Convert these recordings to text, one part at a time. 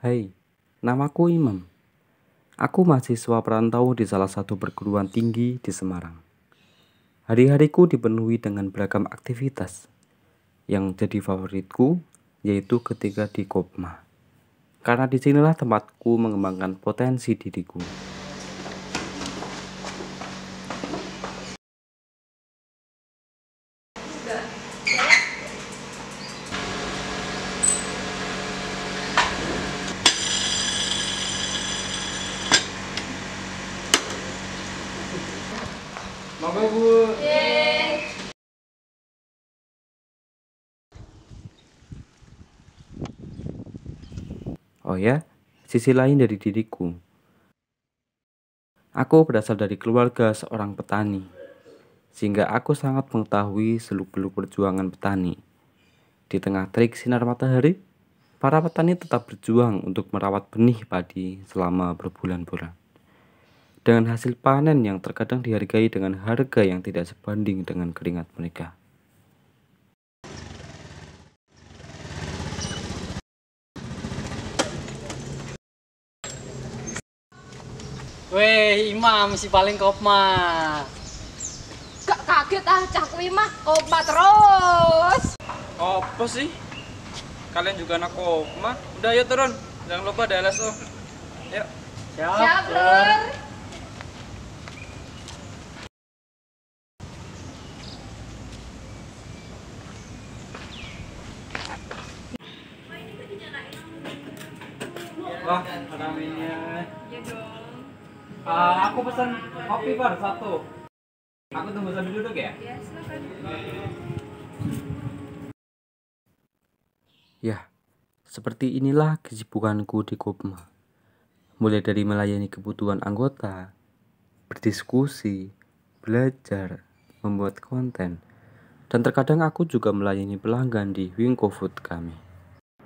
Hai, namaku Imam. Aku mahasiswa perantau di salah satu perguruan tinggi di Semarang. Hari-hariku dipenuhi dengan beragam aktivitas. Yang jadi favoritku yaitu ketika di Kopma. Karena disinilah tempatku mengembangkan potensi diriku. Monggo Bu. Oh ya, sisi lain dari diriku. Aku berasal dari keluarga seorang petani, sehingga aku sangat mengetahui seluk-beluk perjuangan petani. Di tengah terik sinar matahari, para petani tetap berjuang untuk merawat benih padi selama berbulan-bulan. Dengan hasil panen yang terkadang dihargai dengan harga yang tidak sebanding dengan keringat mereka. Weh, Imam si paling kopma. Gak kaget cah kuwi mah koma terus. Apa sih? Kalian juga anak koma? Udah ayo turun. Jangan lupa ada LSO. Yuk. Siap, Lur. Wah, ada minyak. Iya dong. Aku pesan kopi bar satu. Aku tunggu sambil duduk ya. Ya, silakan. Ya, seperti inilah kesibukanku di Kopma. Mulai dari melayani kebutuhan anggota, berdiskusi, belajar, membuat konten, dan terkadang aku juga melayani pelanggan di Wingko Food kami.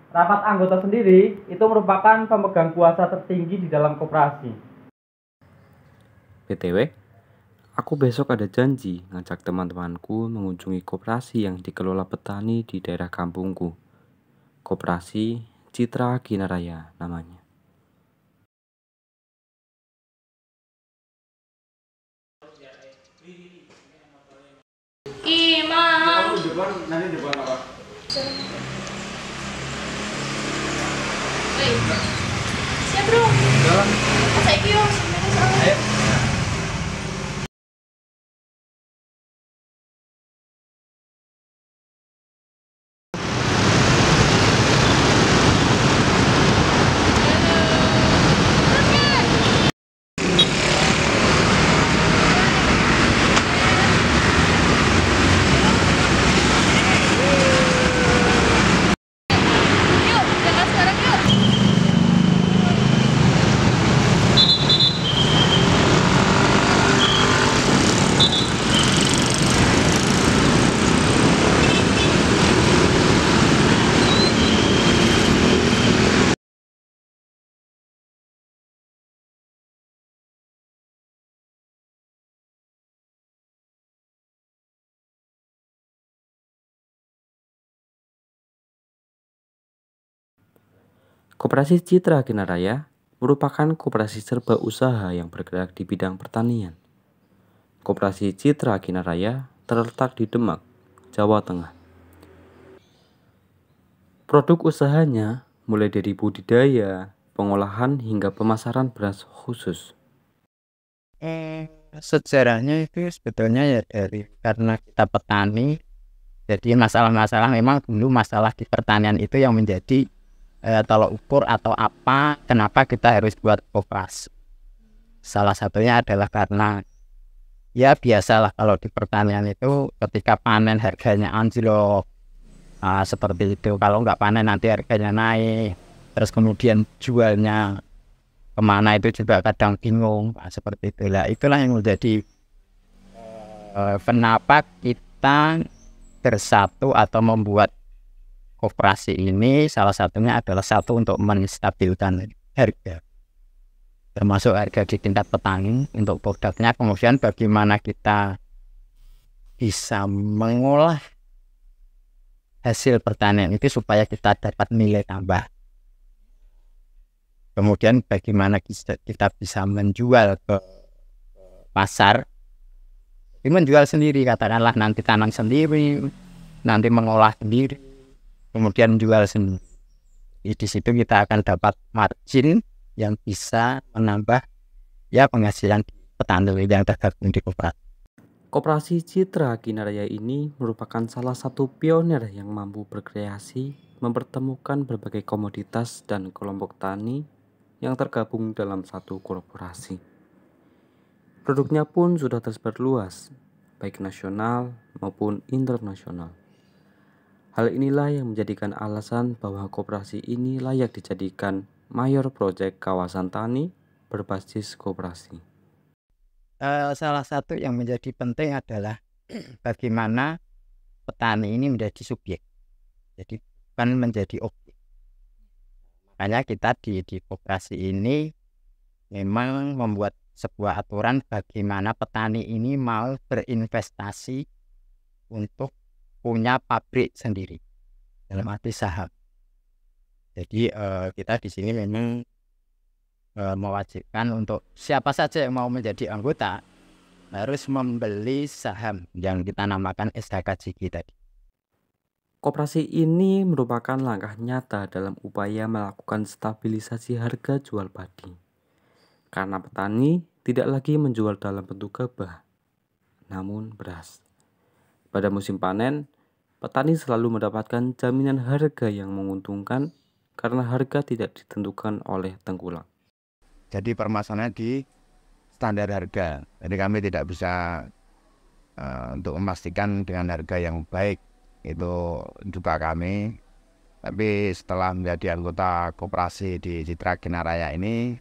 Rapat anggota sendiri itu merupakan pemegang kuasa tertinggi di dalam koperasi. BTW, aku besok ada janji ngajak teman-temanku mengunjungi koperasi yang dikelola petani di daerah kampungku. Koperasi Citra Kinaraya namanya. Imam. Nanti depan apa? Woi. Siap, Bro. Jalan. Saiki yo, sebenarnya soalnya. Ayo. Yuk, jalan sekarang yuk. Koperasi Citra Kinaraya merupakan koperasi serba usaha yang bergerak di bidang pertanian. Koperasi Citra Kinaraya terletak di Demak, Jawa Tengah. Produk usahanya mulai dari budidaya, pengolahan hingga pemasaran beras khusus. Sejarahnya itu sebetulnya ya dari karena kita petani, jadi masalah-masalah memang dulu masalah di pertanian itu yang menjadi tolok ukur atau apa kenapa kita harus buat koperasi. Salah satunya adalah karena ya biasalah kalau di pertanian itu ketika panen harganya anjlok. Seperti itu, kalau nggak panen nanti harganya naik, terus kemudian jualnya kemana itu juga kadang bingung. Seperti itulah yang menjadi kenapa kita bersatu atau membuat koperasi ini. Salah satunya adalah satu untuk menstabilkan harga, termasuk harga di tingkat petani untuk produknya, kemudian bagaimana kita bisa mengolah hasil pertanian itu supaya kita dapat nilai tambah. kemudian bagaimana kita bisa menjual ke pasar, menjual sendiri, katakanlah nanti tanam sendiri, nanti mengolah sendiri, kemudian jual sendiri. Di situ kita akan dapat margin yang bisa menambah ya penghasilan petani yang tergabung di koperasi. Koperasi Citra Kinaraya ini merupakan salah satu pionir yang mampu berkreasi, mempertemukan berbagai komoditas dan kelompok tani yang tergabung dalam satu korporasi. Produknya pun sudah tersebar luas, baik nasional maupun internasional. Hal inilah yang menjadikan alasan bahwa koperasi ini layak dijadikan mayor proyek kawasan tani berbasis koperasi. Salah satu yang menjadi penting adalah bagaimana petani ini menjadi subjek, jadi bukan menjadi objek. Makanya kita di koperasi ini memang membuat sebuah aturan bagaimana petani ini mau berinvestasi untuk punya pabrik sendiri dalam arti saham. Jadi kita di sini memang mewajibkan untuk siapa saja yang mau menjadi anggota harus membeli saham yang kita namakan SHKJG tadi. Koperasi ini merupakan langkah nyata dalam upaya melakukan stabilisasi harga jual padi. Karena petani tidak lagi menjual dalam bentuk gabah, namun beras. Pada musim panen, petani selalu mendapatkan jaminan harga yang menguntungkan karena harga tidak ditentukan oleh tengkulak. Jadi permasalahannya di standar harga. Jadi kami tidak bisa untuk memastikan dengan harga yang baik itu juga kami. Tapi setelah menjadi anggota koperasi di Citra Kinaraya ini,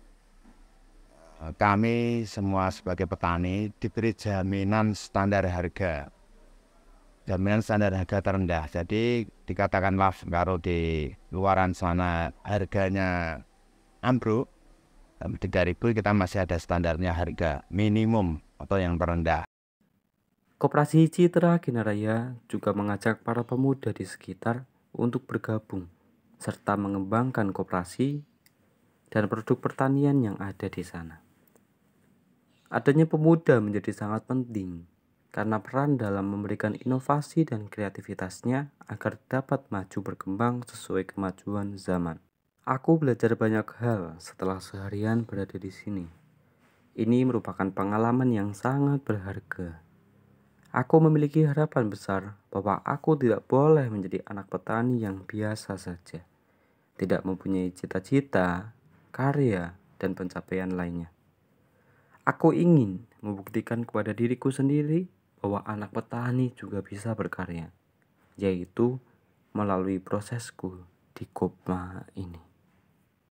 kami semua sebagai petani diberi jaminan standar harga. Jaminan standar harga terendah. Jadi dikatakanlah kalau di luaran sana harganya ambruk, 3.000 kita masih ada standarnya harga minimum atau yang terendah. Koperasi Citra Kinaraya juga mengajak para pemuda di sekitar untuk bergabung serta mengembangkan koperasi dan produk pertanian yang ada di sana. Adanya pemuda menjadi sangat penting karena peran dalam memberikan inovasi dan kreativitasnya agar dapat maju berkembang sesuai kemajuan zaman. Aku belajar banyak hal setelah seharian berada di sini. Ini merupakan pengalaman yang sangat berharga. Aku memiliki harapan besar bahwa aku tidak boleh menjadi anak petani yang biasa saja, tidak mempunyai cita-cita, karya, dan pencapaian lainnya. Aku ingin membuktikan kepada diriku sendiri bahwa anak petani juga bisa berkarya, yaitu melalui prosesku di Kopma ini.